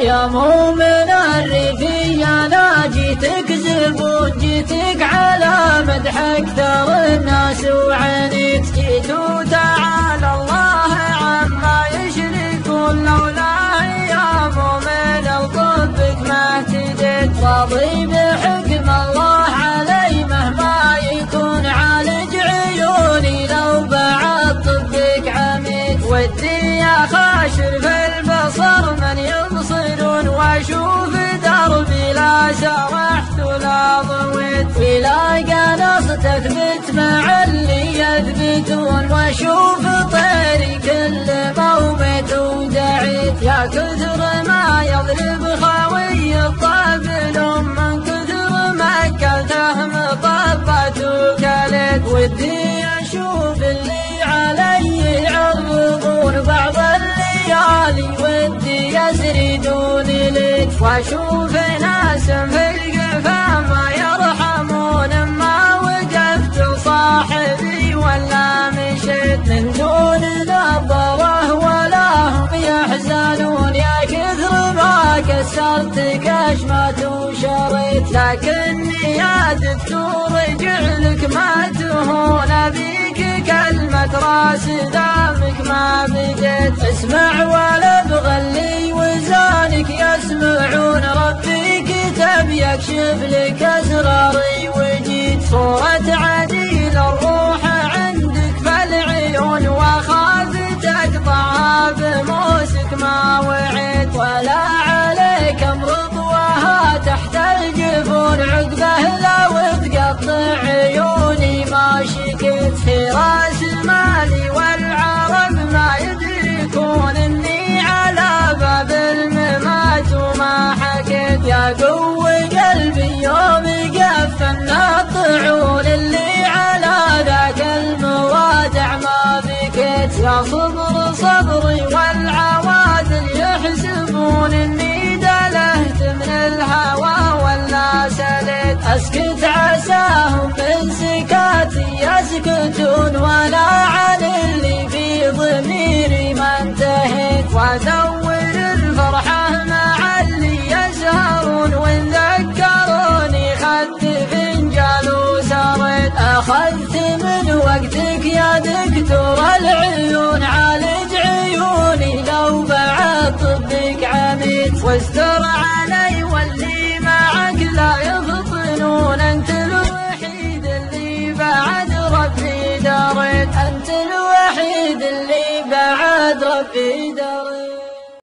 يا مؤمن الريفي أنا جيتك زبون جيتك على مدح أكثر الناس وعنيت جيت وتعالى الله عما يشركون لولاه يا مؤمن لطبك ما اهتديت راضي بحكم الله علي مهما يكون عالج عيوني لو بعد طبك عميت ودي يا خاشر في البصر من يبصرون واشوف دربي لا سرحت ولا ضويت ولا قنصت اثبت مع اللي يثبتون واشوف طيري كل مومت ودعيت يا كثر ما يضرب خوي الطبل من كثر ما كلته مطبت وكلت ودي اشوف اللي علي يعرضون بعض الليالي ودي يسردون ليت واشوف ناس في القفا ما يرحمون ما وقفت صاحبي ولا مشيت من دون نظره ولا هم يحزنون يا كثر ما كسرت كشمات وشريت لكني يا دكتور جعلك ما تهون بيك كلمة راس دامك ما بديت اسمع ولا بغلي وزانك يسمعون ربي كتب يكشف لك اسراري وجيت صورة عديل الروح عندك فالعيون واخاف تقطعها بموسك ما وعيت ولا عليك امرض وها تحت الجفون عقبه لو تقطع عيوني ما شكيت في راس مالي والعرب ما يدركون اني على باب الممات وما حكيت يا قوي قلبي يوم قفلنا الطعون اللي على ذاك الموادع ما بكيت يا صبر صبري والعوادل يحسبون اني دلهت من الهوى ولا سليت اسكت عساهم من سكاتي يسكتون ولا عن اللي في ضميري ما انتهيت وادور الفرحة مع اللي يسهرون وان ذكروني خدت فنجال وسريت اخذت من وقتك يا دكتور العيون عالج عيوني لو بعد طبك عميت واستر علي واللي معك لا يفطنون انت الوحيد اللي بعد ربي دريت انت الوحيد اللي بعد ربي دريت